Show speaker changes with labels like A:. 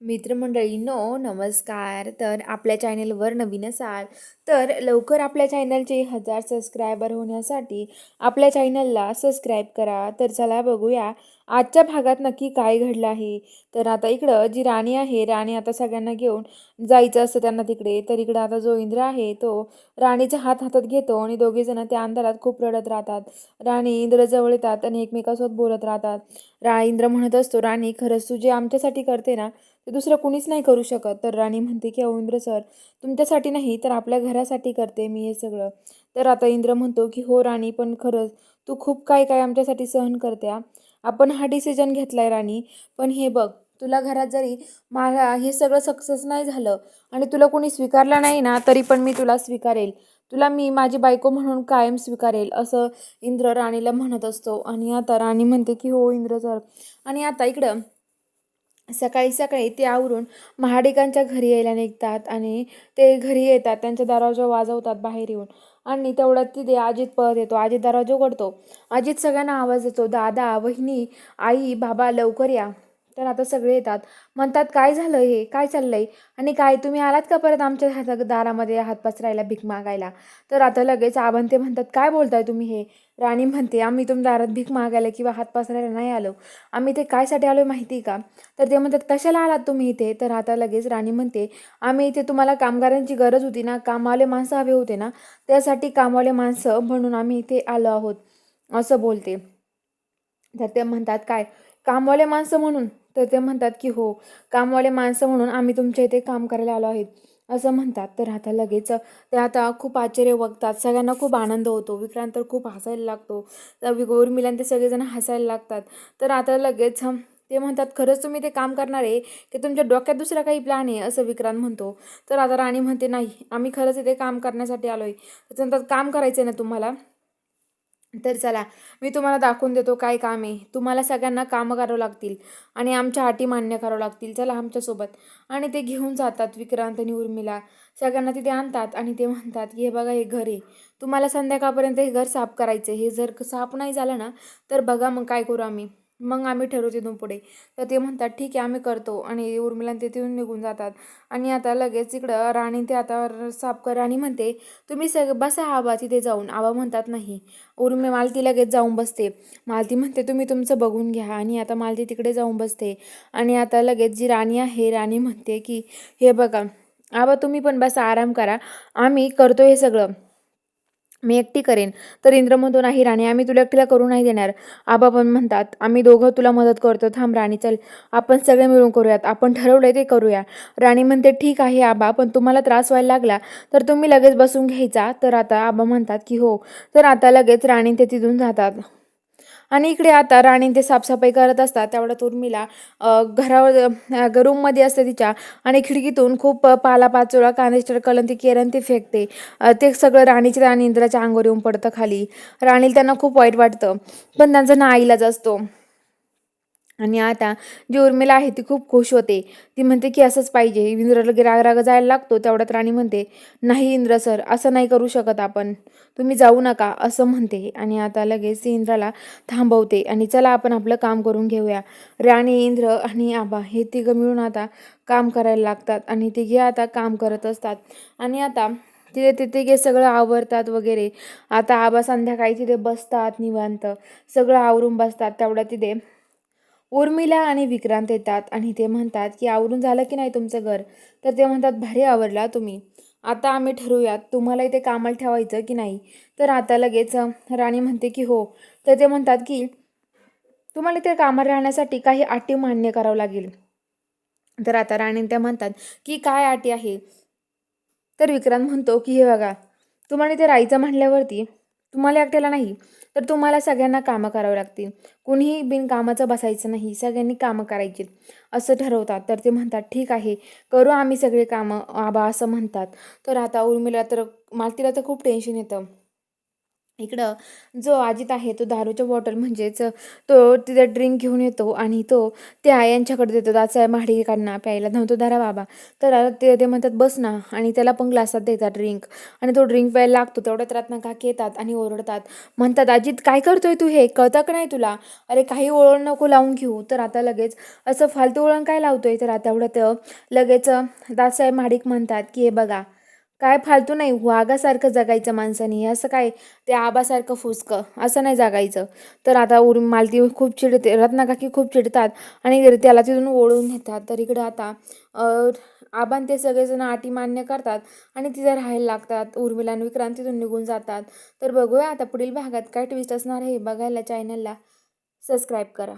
A: मित्रमंडळींनो नमस्कार. तर आपल्या चॅनेलवर नवीन असाल तर लवकर आपल्या चॅनलचे 1000 सबस्क्रायबर होण्यासाठी आपल्या चॅनलला सबस्क्राईब करा. तर चला बघूया आजच्या भागात नक्की काय घडलं आहे. तर आता इकडं जी राणी आहे, राणी आता सगळ्यांना घेऊन जायचं असतं त्यांना तिकडे. तर इकडं आता जो इंद्र आहे तो राणीचा हात हातात घेतो आणि दोघे जण त्या अंधारात खूप रडत राहतात. राणी इंद्र जवळ येतात आणि एकमेकांसोबत बोलत राहतात. इंद्र म्हणत असतो, राणी खरंच तू जे आमच्यासाठी करते ना ते दुसरं कुणीच नाही करू शकत. तर राणी म्हणते की इंद्र सर, तुमच्यासाठी नाही तर आपल्या घरासाठी करते मी हे सगळं. तर आता इंद्र म्हणतो की हो राणी, पण खरंच तू खूप काय काय आमच्यासाठी सहन करते हा. आपण हा डिसिजन घेतलाय राणी, पण हे बघ, तुला घरात जरी मला हे सगळं सक्सेस नाही झालं आणि तुला कोणी स्वीकारलं नाही ना, तरी पण मी तुला स्वीकारेल. तुला मी माझी बायको म्हणून कायम स्वीकारेल, असं इंद्र राणीला म्हणत असतो. आणि आता राणी म्हणते की हो इंद्र सर. आणि आता इकडं सकाळी सकाळी ते आवरून महाडिकांच्या घरी यायला निघतात आणि ते घरी येतात. त्यांच्या दरवाजा वाजवतात बाहेर येऊन. आणि तेवढ्यात तिथे अजित पळत येतो. अजित दरवाजा उघडतो. अजित सगळ्यांना आवाज देतो, दादा, वहिनी, आई, बाबा, लवकर या. तर आता सगळे येतात. म्हणतात काय झालं, हे काय चाललंय आणि काय तुम्ही आलात का परत आमच्या दारामध्ये हात पसरायला, भीक मागायला. तर आता लगेच आबां ते म्हणतात काय बोलताय तुम्ही हे. राणी म्हणते आम्ही तुमच्या दारात भीक मागायला किंवा हात पसरायला नाही आलो. आम्ही ते कायसाठी आलो माहिती का. तर ते म्हणतात कशाला आलात तुम्ही इथे. तर आता लगेच राणी म्हणते आम्ही इथे, तुम्हाला कामगारांची गरज होती ना, कामवाले माणसं हवे होते ना, त्यासाठी कामवाले माणसं म्हणून आम्ही इथे आलो आहोत, असं बोलते. तर ते म्हणतात काय, कामवाले माणसं म्हणून. तर ते म्हणतात की हो, कामवाले माणसं म्हणून आम्ही तुमच्या इथे काम करायला आलो आहेत, असं म्हणतात. तर आता लगेच ते आता खूप आश्चर्य बघतात. सगळ्यांना खूप आनंद होतो. विक्रांत तर खूप हसायला लागतो. तर उर्मिला ते सगळेजण हसायला लागतात. तर आता लगेच ते म्हणतात खरंच तुम्ही ते काम करणार आहे की तुमच्या डोक्यात दुसरा काही प्लॅन आहे, असं विक्रांत म्हणतो. तर आता राणी म्हणते नाही, आम्ही खरंच इथे काम करण्यासाठी आलोय. त्याच्यानंतर काम करायचं आहे ना तुम्हाला, तर चला मी तुम्हाला दाखवून देतो काय काम आहे. तुम्हाला सगळ्यांना कामं करावं लागतील आणि आमच्या अटी मान्य करावं लागतील, चला आमच्यासोबत. आणि ते घेऊन जातात विक्रांत आणि उर्मिला. सगळ्यांना तिथे आणतात आणि ते म्हणतात की हे बघा, हे घर आहे, तुम्हाला संध्याकाळपर्यंत हे घर साफ करायचं. हे जर साफ नाही झालं ना, तर बघा मग काय करू आम्ही, मग आम्ही ठरवू तिथून पुढे. तर ते म्हणतात ठीक आहे आम्ही करतो. आणि उर्मिला ते तिथून निघून जातात. आणि आता लगेच इकडं राणी ते आता साफ कर. राणी म्हणते तुम्ही बसा आबा तिथे जाऊन. आबा म्हणतात नाही. मालती लगेच जाऊन बसते. मालती म्हणते तुम्ही तुमचं बघून घ्या. आणि आता मालती तिकडे जाऊन बसते. आणि आता लगेच जी राणी आहे, राणी म्हणते की हे बघा आबा, तुम्ही पण बसा, आराम करा, आम्ही करतो हे सगळं, मी एकटी करेन. तर इंद्र म्हणतो नाही राणी, आम्ही तुला एकटीला करू नाही देणार. आबा पण म्हणतात आम्ही दोघं तुला मदत करतो. थांब राणी, चल आपण सगळे मिळून करूयात, आपण ठरवलंय ते करूया. राणी म्हणते ठीक आहे आबा, पण तुम्हाला त्रास व्हायला लागला तर तुम्ही लगेच बसून घ्यायचा. तर आता आबा म्हणतात की हो. तर आता लगेच राणी ते तिथून जातात. आणि इकडे आता राणी ते साफसफाई करत असतात. तेवढ्यात उर्मिला घरावर रूममध्ये असते तिच्या, आणि खिडकीतून खूप पालापाचोळा, कानेस्टर, कलम, ती केरन ती फेकते. ते सगळं राणीच्या आणि इंद्राच्या अंगावर येऊन पडतं खाली. राणीला त्यांना खूप वाईट वाटतं, पण त्यांचा नाईलाज असतो. आणि आता जी उर्मिला आहे ती खूप खुश होते. ती म्हणते की असंच पाहिजे. इंद्र लगे राग जायला लागतो. तेवढ्यात राणी म्हणते नाही इंद्र सर, असं नाही करू शकत आपण, तुम्ही जाऊ नका, असं म्हणते. आणि आता लगेच ती इंद्राला थांबवते आणि चला आपण आपलं काम करून घेऊया. राणी, इंद्र आणि आबा हे तिघं मिळून आता काम करायला लागतात. आणि तिघे आता काम करत असतात. आणि आता तिथे तिथे सगळं आवरतात वगैरे. आता आबा संध्याकाळी तिथे बसतात निवांत, सगळं आवरून बसतात. तेवढ्या तिथे उर्मिला आणि विक्रांत येतात आणि ते म्हणतात की आवरून झालं की नाही तुमचं घर. तर ते म्हणतात भारी आवरला तुम्ही, आता आम्ही ठरवूयात तुम्हाला इथे कामाला ठेवायचं की नाही. तर आता लगेच राणी म्हणते की हो. तर ते म्हणतात की तुम्हाला इथे कामाला राहण्यासाठी काही अटी मान्य करावं लागेल. तर आता राणी त्या म्हणतात की काय अटी आहे. तर विक्रांत म्हणतो की हे बघा, तुम्हाला इथे राहायचं म्हणल्यावरती तुम्हाला एकट्याला नाही, तर तुम्हाला सगळ्यांना कामं करावी लागतील. कुणीही बिनकामाचं बसायचं नाही, सगळ्यांनी कामं करायची, असं ठरवतात. तर ते म्हणतात ठीक आहे, करू आम्ही सगळे कामं आबा, असं म्हणतात. तर आता उर्मिला तर मालतीला तर खूप टेन्शन येतं. इकडं जो अजित आहे तो दारूच्या बॉटल म्हणजेच तो तिथे ड्रिंक घेऊन येतो आणि तो त्या यांच्याकडे देतो दादासाहेब महाडिकांना प्यायला म्हणतो धरा बाबा. तर ते म्हणतात बस ना आणि त्याला पण ग्लासात देतात ड्रिंक आणि तो ड्रिंक प्यायला लागतो. तेवढ्यात रत्नाकाकी येतात आणि ओरडतात. म्हणतात अजित काय करतोय तू हे कळतं का नाही तुला? अरे काही वळण नको लावून घेऊ. तर आता लगेच असं फालतू वळण काय लावतोय? तर आता तेवढ्यात लगेच दादासाहेब महाडिक म्हणतात की हे बघा काय फालतू नाही वाघासारखं जगायचं माणसानी असं काय ते आबासारखं फुसकं असं नाही जगायचं. तर आता मालती खूप चिडते रत्नाकाकी खूप चिडतात आणि त्याला तिथून ओढून नेतात. तर इकडं आता आबा आणि ते सगळेजण अटी मान्य करतात आणि तिथे राहायला लागतात. उर्मिला आणि विक्रांत तिथून निघून जातात. तर बघूया आता पुढील भागात काय ट्विस्ट असणार आहे बघायला चॅनलला सबस्क्राईब करा.